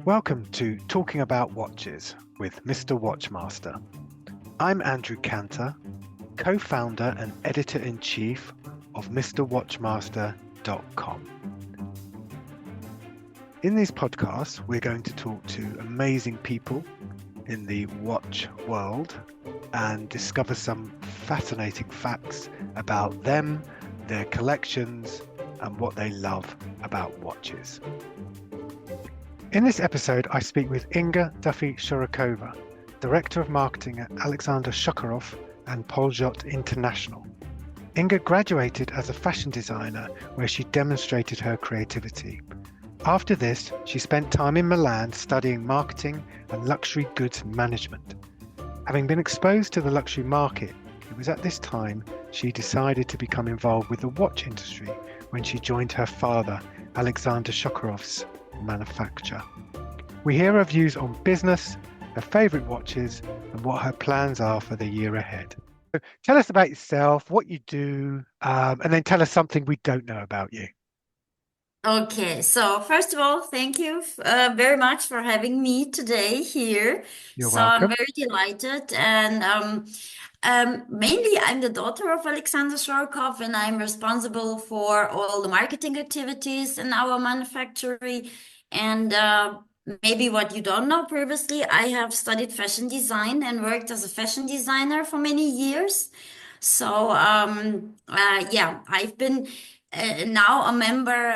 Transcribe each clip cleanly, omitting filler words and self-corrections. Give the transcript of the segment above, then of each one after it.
Welcome to Talking About Watches with MrWatchMaster. I'm Andrew Cantor, co-founder and editor-in-chief of MrWatchMaster.com. In these podcasts, we're going to talk to amazing people in the watch world and discover some fascinating facts about them, their collections, and what they love about watches. In this episode, I speak with Inga Duffy-Shorokova, Director of Marketing at Alexander Shorokhoff and Poljot-International. Inga graduated as a fashion designer where she demonstrated her creativity. After this, she spent time in Milan studying marketing and luxury goods management. Having been exposed to the luxury market, it was at this time she decided to become involved with the watch industry when she joined her father, Alexander Shorokhov's manufacture. We hear her views on business, her favourite watches, and what her plans are for the year ahead. So tell us about yourself, what you do, and then tell us something we don't know about you. Okay, so first of all, thank you very much for having me today here. You're So I'm welcome. very delighted, and mainly I'm the daughter of Alexander Shorokov, and I'm responsible for all the marketing activities in our manufactory. And maybe what you don't know previously, I have studied fashion design and worked as a fashion designer for many years. So yeah, I've been now a member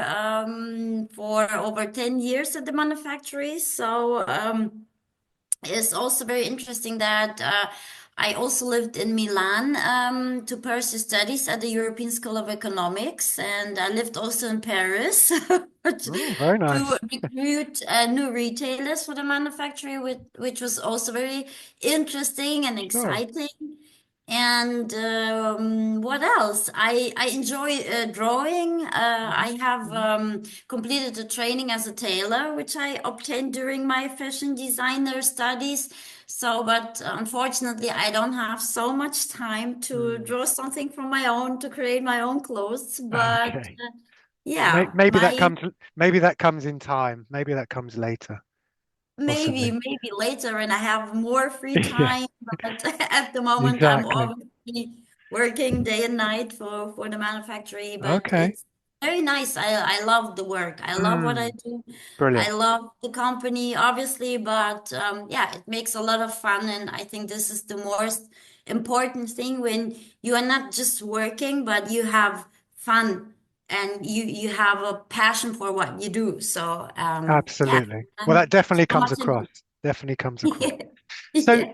for over 10 years at the manufactory. So it's also very interesting that I also lived in Milan to pursue studies at the European School of Economics, and I lived also in Paris Oh, very to nice. recruit new retailers for the manufacturing, which was also very interesting and Sure. exciting. And what else? I enjoy drawing. Mhm, I have mhm. completed a training as a tailor, which I obtained during my fashion designer studies. So, but unfortunately, I don't have so much time to Mm. draw something from my own to create my own clothes. But Okay. yeah, Maybe that my comes. Maybe that comes in time. Maybe that comes later, maybe, possibly. maybe later when I have more free Yeah, time, but at the moment I'm exactly. obviously working day and night for the manufactory, but Okay. it's very nice. I love the work. I love what I Mm. do. I Brilliant. love the company, obviously, but yeah, it makes a lot of fun, and I think this is the most important thing when you are not just working, but you have fun and you have a passion for what you do. So yeah. Absolutely. Well, And that definitely so comes much across. in Definitely comes across. So yeah.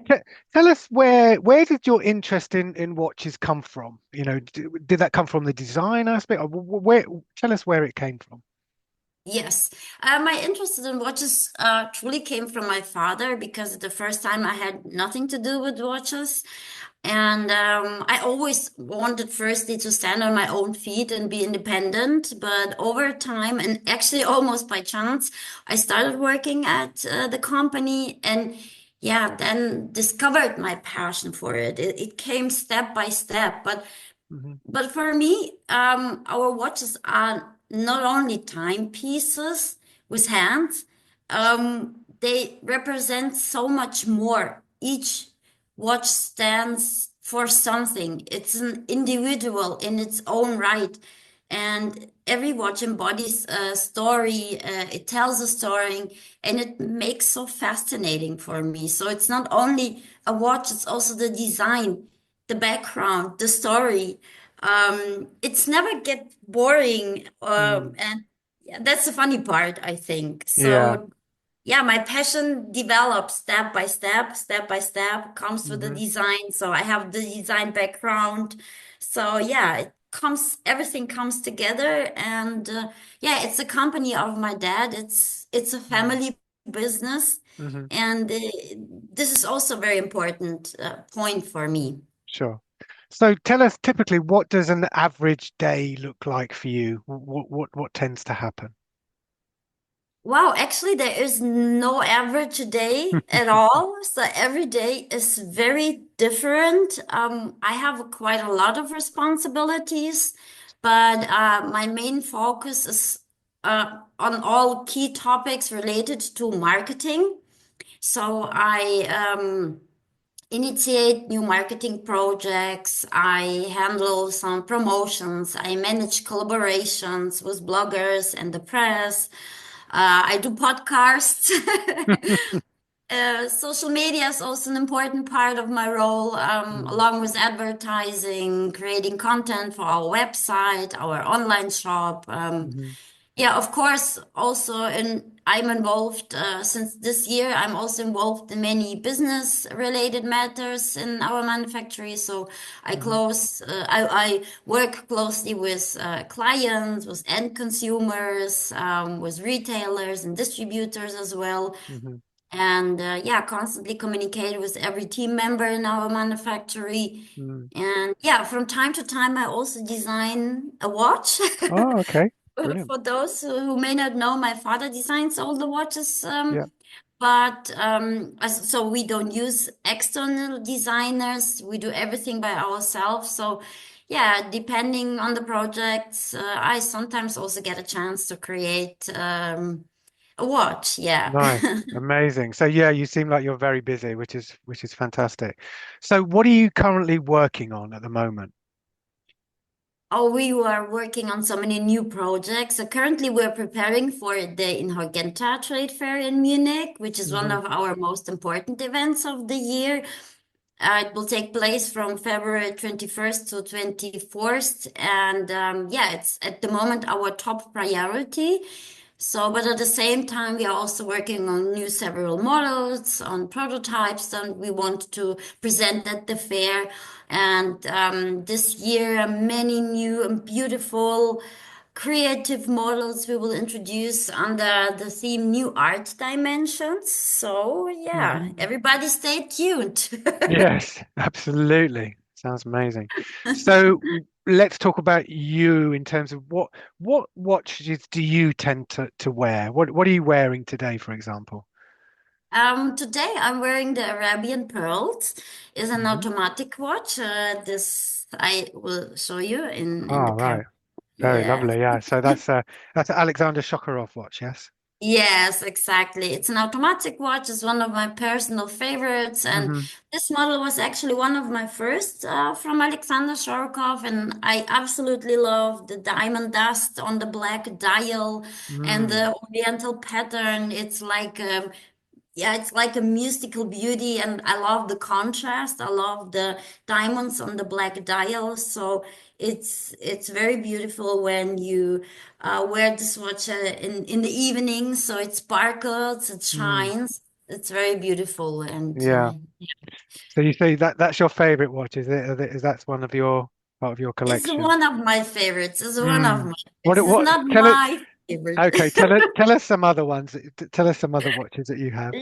tell us where did your interest in watches come from? You know, did that come from the design aspect, or where? Tell us where it came from. Yes. My interest in watches truly came from my father because the first time I had nothing to do with watches. And I always wanted firstly to stand on my own feet and be independent. But over time, and actually almost by chance, I started working at the company and yeah, then discovered my passion for it. It came step by step. Hmm. But for me, our watches are not only timepieces with hands, they represent so much more. Each watch stands for something. It's an individual in its own right. And every watch embodies a story, it tells a story, and it makes so fascinating for me. So it's not only a watch, it's also the design, the background, the story. It's never get boring, Mm. and yeah, that's the funny part, I think. Yeah. So yeah, my passion develops step by step, step by step, comes with the Hmm. design. So I have the design background. So yeah, everything comes together, and yeah, it's a company of my dad. It's a family business, Hmm. and this is also a very important point for me. Sure. So tell us typically what does an average day look like for you? What tends to happen? Wow, actually, there is no average day at all. So every day is very different. I have quite a lot of responsibilities, but my main focus is on all key topics related to marketing. So I initiate new marketing projects. I handle some promotions. I manage collaborations with bloggers and the press. I do podcasts. Social media is also an important part of my role, Mm, along with advertising, creating content for our website, our online shop. mhm, Yeah, of course, also I'm involved since this year. I'm also involved in many business related matters in our manufactory. So mhm, I work closely with clients, with end consumers, with retailers and distributors as well. mhm, And yeah, constantly communicate with every team member in our manufactory. mm. And yeah, from time to time, I also design a watch. Oh, okay. Brilliant. For those who may not know, my father designs all the watches, Yeah. but so we don't use external designers. We do everything by ourselves. So yeah, depending on the projects, I sometimes also get a chance to create a watch. Yeah. Nice. Amazing. So yeah, you seem like you're very busy, which is fantastic. So what are you currently working on at the moment? Oh, we were working on so many new projects. So currently we're preparing for the Inhorgenta trade fair in Munich, which is one Hmm. of our most important events of the year. It will take place from February 21st to 24th. And yeah, it's at the moment our top priority. So, but at the same time, we are also working on new several models, on prototypes, and we want to present at the fair. And this year, many new and beautiful creative models we will introduce under the theme New Art Dimensions. So, yeah, Hmm. everybody stay tuned. Yes, absolutely. Sounds amazing. So let's talk about you in terms of what watches do you tend to wear? What are you wearing today, for example? Today I'm wearing the Arabian Pearls. Is an Hmm. automatic watch. This I will show you in the Oh, camera. right. Very Yes. lovely. Yeah. So that's an Alexander Shokharov watch, yes? Yes, exactly. It's an automatic watch. It's one of my personal favorites, and Hmm. this model was actually one of my first from Alexander Shorokov, and I absolutely love the diamond dust on the black dial and Mm. the oriental pattern. Yeah, it's like a mystical beauty, and I love the contrast. I love the diamonds on the black dial. So it's very beautiful when you wear this watch in the evening. So it sparkles, it Mm. shines. It's very beautiful, and Yeah. So you say that's your favorite watch, is it? Is that one of your part of your it's collection? one of my favorites. It's one of Mm. my favorites. It's What not tell it my favorite. okay, tell us some other ones. Tell us some other watches that you have.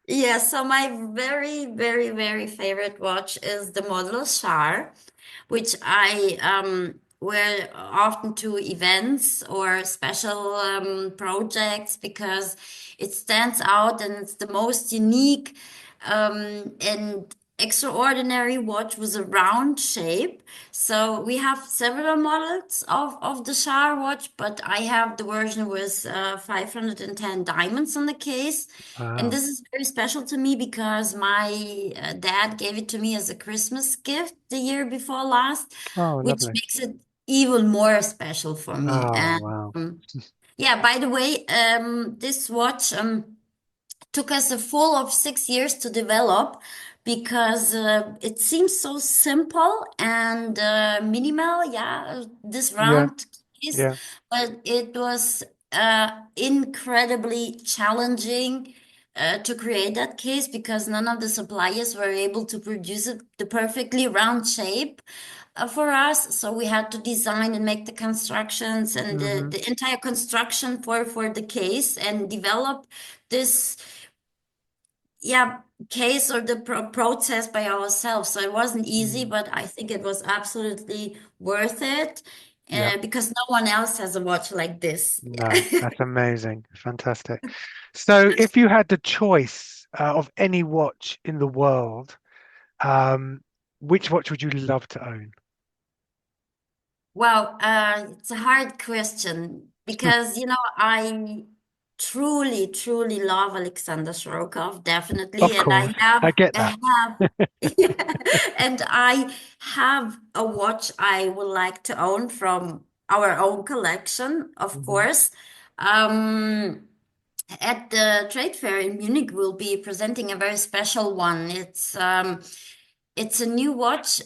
Yeah, so my very, very, very favorite watch is the Model Char, which I wear often to events or special projects because it stands out and it's the most unique and extraordinary watch with a round shape. So we have several models of the Char watch, but I have the version with 510 diamonds on the case. And Wow. this is very special to me because my dad gave it to me as a Christmas gift the year before last, Oh, which lovely. makes it even more special for me. Oh, And wow. yeah, by the way, this watch took us a full of 6 years to develop because it seems so simple and minimal. Yeah, this Yeah, round case, yeah. but it was incredibly challenging to create that case because none of the suppliers were able to produce it the perfectly round shape for us. So we had to design and make the constructions and Hmm. the entire construction for the case and develop this yeah case or the process by ourselves. So it wasn't easy, Mm. but I think it was absolutely worth it Yeah. because no one else has a watch like this. No, that's amazing. Fantastic. So if you had the choice of any watch in the world, um, which watch would you love to own? Well, it's a hard question because I truly, truly love Alexander Shorokov, definitely, Of and course, I get that. and I have a watch I would like to own from our own collection, of Hmm. course. Um, at the trade fair in Munich, we'll be presenting a very special one. It's a new watch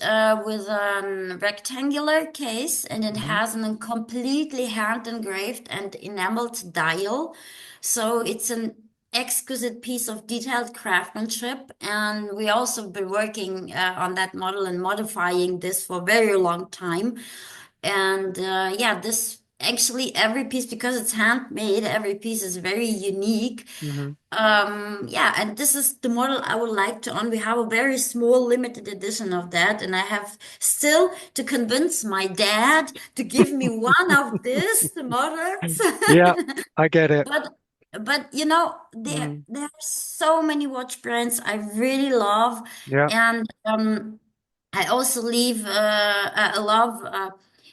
with a rectangular case, and it Hmm. has a completely hand engraved and enameled dial. So it's an exquisite piece of detailed craftsmanship. And we also been working on that model and modifying this for a very long time. And yeah, this actually every piece, because it's handmade, every piece is very unique. Hmm. Yeah, and this is the model I would like to own. We have a very small limited edition of that, and I have still to convince my dad to give me one of these models. Yeah, I get it. But there Mm. there are so many watch brands I really love, Yeah. and I also I love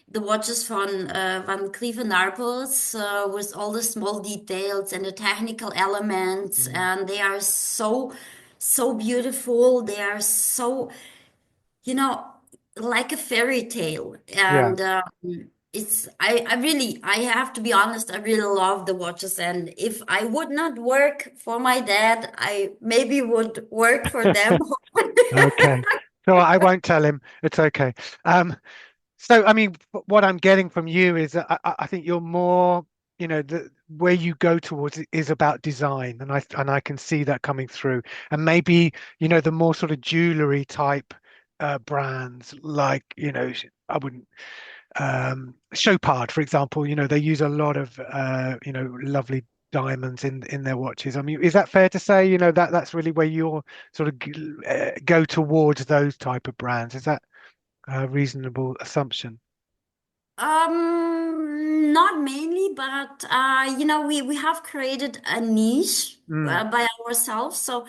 the watches from Van Cleef& Arpels with all the small details and the technical elements, Mm. and they are so beautiful. They are so, you know, like a fairy tale. Yeah. And I really, I have to be honest, I really love the watches. And if I would not work for my dad, I maybe would work for them. Okay. So I won't tell him. It's okay. Um, so I mean, what I'm getting from you is that I think you're more, the where you go towards it is about design, and I can see that coming through. And maybe, the more sort of jewelry type brands like, I wouldn't Chopard, for example, they use a lot of lovely diamonds in their watches. I mean, is that fair to say, that's really where you're sort of go towards those type of brands? Is that a reasonable assumption? Not mainly, but we have created a niche Mm. by ourselves. So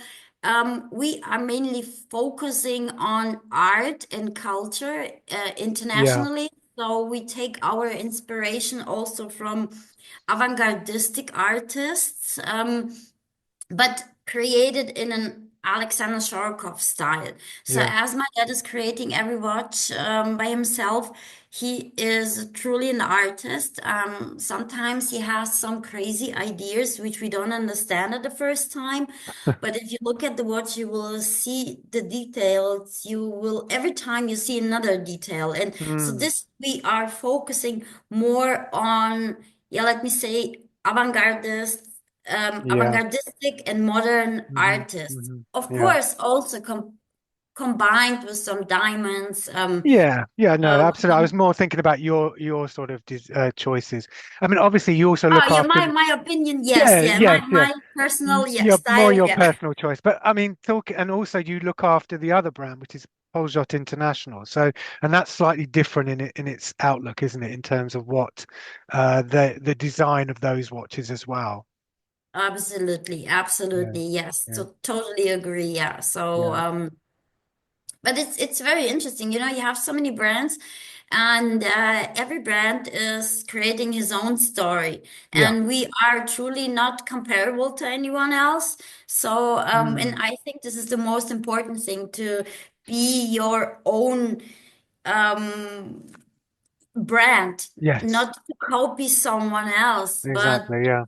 we are mainly focusing on art and culture Yeah. internationally. So we take our inspiration also from avant-gardistic artists. But created in an Alexander Shorokov style. So Yeah. as my dad is creating every watch by himself, he is truly an artist. Sometimes he has some crazy ideas which we don't understand at the first time. But if you look at the watch, you will see the details. You will, every time you see another detail. And so Mm. this, we are focusing more on, yeah, let me say, avant-gardist Yeah. avant-gardistic and modern Hmm. artists. Hmm. Of Yeah. course, also combined with some diamonds. Yeah, yeah, no, Uh, absolutely. I was more thinking about your sort of choices. I mean, obviously, you also oh, look yeah, after. my opinion, yes, Yeah, yeah, yes, yeah. my personal, yeah, Your more style, your yeah. personal choice, but I mean, and also you look after the other brand, which is Poljot-International. So, and that's slightly different in its outlook, isn't it, in terms of what the design of those watches as well. Absolutely, Yeah, absolutely, yes. yeah, So totally agree, yeah. So yeah. but it's very interesting. You have so many brands, and every brand is creating his own story, Yeah. and we are truly not comparable to anyone else. So, and Mm. I think this is the most important thing, to be your own um, brand, Yes, not to copy someone else, but exactly. Yeah,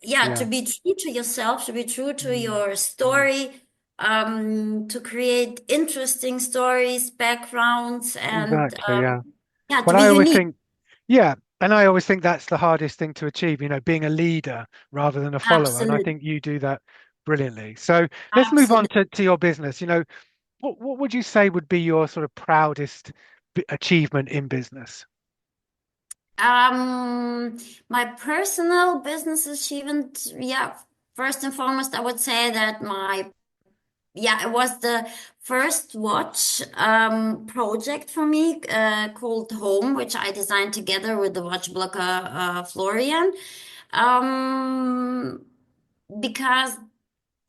yeah, to yeah. be true to yourself, to be true to Mm. your Mm. story, to create interesting stories, backgrounds, and Exactly. Yeah. yeah, to But be I always unique. think, yeah, and I always think that's the hardest thing to achieve, being a leader rather than a follower. And I Absolutely, think you do that brilliantly. So let's move on absolutely. to your business. What would you say would be your sort of proudest achievement in business? Um, my personal business achievement, yeah, first and foremost, I would say that it was the first watch project for me called Home, which I designed together with the watch blocker Florian. Um, because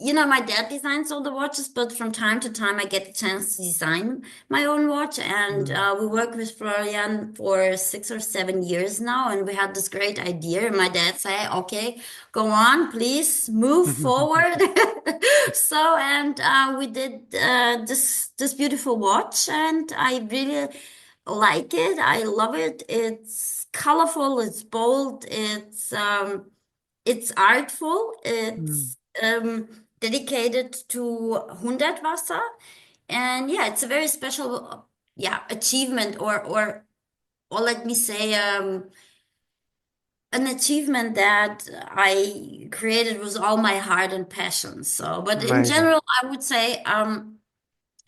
my dad designs all the watches, but from time to time I get the chance to design my own watch. And Mm. we work with Florian for 6 or 7 years now, and we had this great idea. And my dad said, "Okay, go on, please move forward." So, and we did this beautiful watch, and I really like it. I love it. It's colorful. It's bold. It's artful. Mm. It's dedicated to Hundertwasser. And yeah, it's a very special, yeah, achievement or let me say, an achievement that I created with all my heart and passion. So, but in Amazing. general, I would say,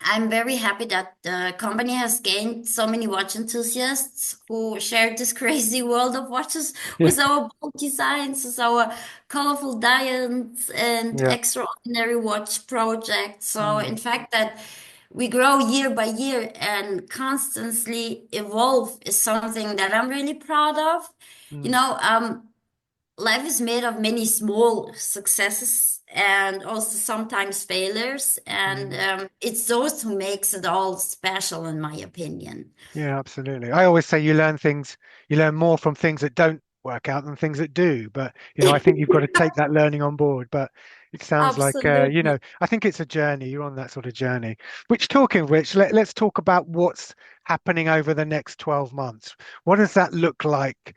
I'm very happy that the company has gained so many watch enthusiasts who share this crazy world of watches Yeah. with our bold designs, with our colorful diamonds and Yeah. extraordinary watch projects. So, Mm. in fact, that we grow year by year and constantly evolve is something that I'm really proud of. You Mm. know, life is made of many small successes and also sometimes failures, and Mm. it's those who makes it all special, in my opinion. Yeah, absolutely. I always say you learn more from things that don't work out than things that do. But, I think you've got to take that learning on board. But it sounds like, Absolutely. I think it's a journey. You're on that sort of journey. Which, talking of which, let's talk about what's happening over the next 12 months. What does that look like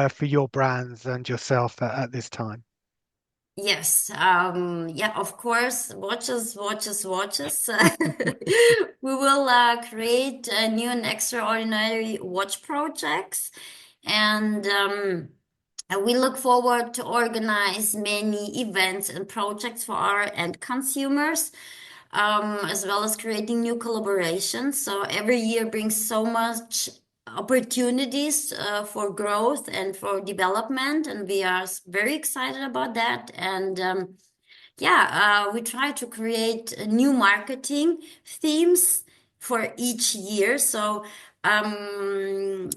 for your brands and yourself at this time? Yes, yeah, of course, watches, watches, watches. We will create new and extraordinary watch projects, and we look forward to organize many events and projects for our end consumers, as well as creating new collaborations. So every year brings so much opportunities for growth and for development, and we are very excited about that. And yeah, we try to create new marketing themes for each year. So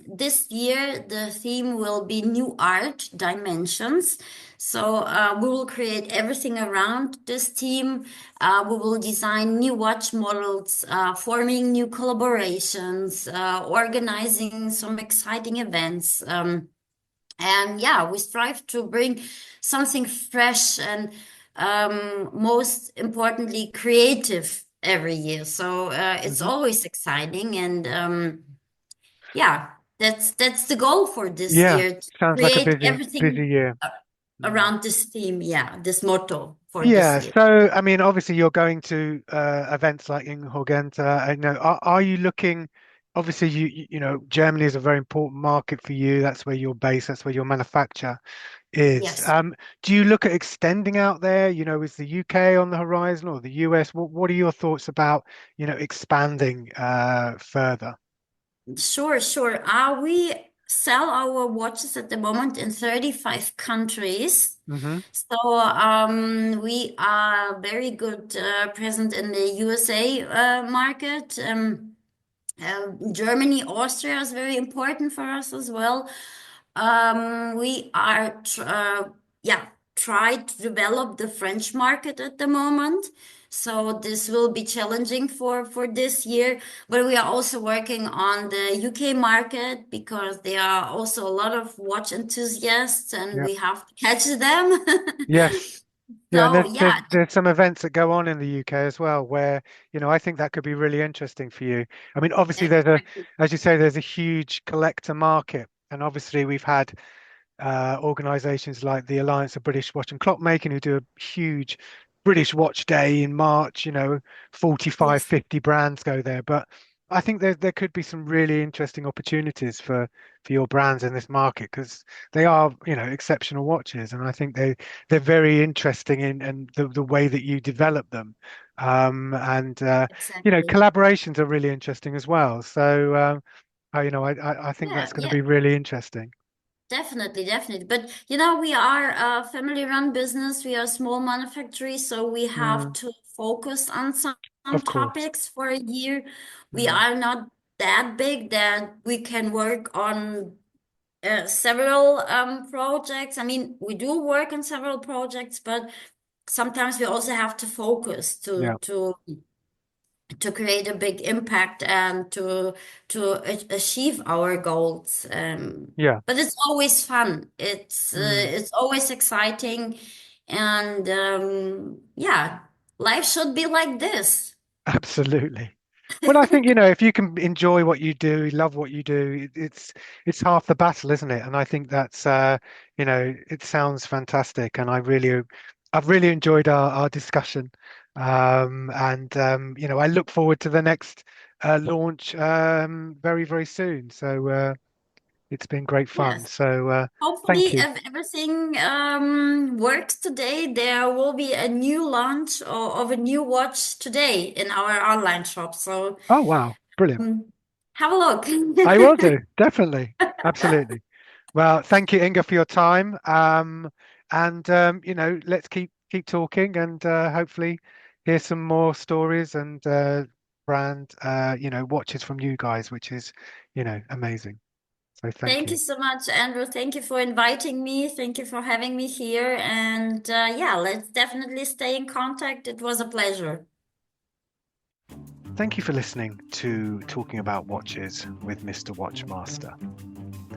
this year the theme will be new art dimensions. So we will create everything around this theme. We will design new watch models, forming new collaborations, organizing some exciting events. And yeah, we strive to bring something fresh and most importantly, creative every year. So it's Hmm. always exciting. And yeah, that's the goal for this Yeah, year, to sounds like a create busy everything year. Mm. around this theme. Yeah, this motto for this Yeah, year. so I mean, obviously you're going to events like in Horgenta. I know. Are you looking? Obviously, Germany is a very important market for you. That's where you're based. That's where your manufacture is. Yes. Do you look at extending out there? Is the UK on the horizon or the US? What are your thoughts about, expanding further? Sure, sure. We sell our watches at the moment in 35 countries. Hmm. So we are very good present in the USA market. Germany, Austria is very important for us as well. We are yeah, try to develop the French market at the moment. So this will be challenging for this year, but we are also working on the UK market because there are also a lot of watch enthusiasts and Yeah. we have to catch them. Yes. Yeah, and So there's yeah, there's some events that go on in the UK as well where, I think that could be really interesting for you. I mean, obviously exactly. as you say, there's a huge collector market, and obviously we've had organizations like the Alliance of British Watch and Clockmaking who do a huge British Watch Day in March, 45, Yes, 50 brands go there. But I think there could be some really interesting opportunities for your brands in this market because they are, exceptional watches. And I think they're very interesting in the way that you develop them. And exactly. collaborations are really interesting as well. So I think Yeah, that's going to yeah. be really interesting. Definitely, definitely. But we are a family-run business. We are a small manufacturer, so we have Mm, to focus on some of course. topics for a year. We Mm, are not that big that we can work on several projects. I mean, we do work on several projects, but sometimes we also have to focus Yeah. to create a big impact and to achieve our goals. Yeah. But it's always fun. Mm. It's always exciting, and yeah, life should be like this. Absolutely. Well, I think, you know, if you can enjoy what you do, love what you do, it's half the battle, isn't it? And I think that's you know, it sounds fantastic, and I've really enjoyed our discussion. And you know, I look forward to the next launch very, very soon. So it's been great fun. Yes. So thank Hopefully, you. if everything works today, there will be a new launch of a new watch today in our online shop. So Oh, wow. Brilliant. um, have a look. I will do, definitely. Absolutely. Well, thank you, Inga, for your time. And you know, let's keep talking and hopefully hear some more stories and brand you know, watches from you guys, which is, you know, amazing. So thank Thank you you. so much, Andrew. Thank you for inviting me. Thank you for having me here. And yeah, let's definitely stay in contact. It was a pleasure. Thank you for listening to Talking About Watches with Mr. Watchmaster.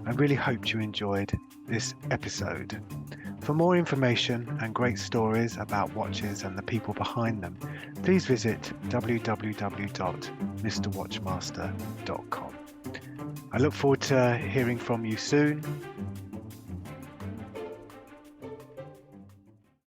I really hoped you enjoyed this episode. For more information and great stories about watches and the people behind them, please visit www.mrwatchmaster.com. I look forward to hearing from you soon.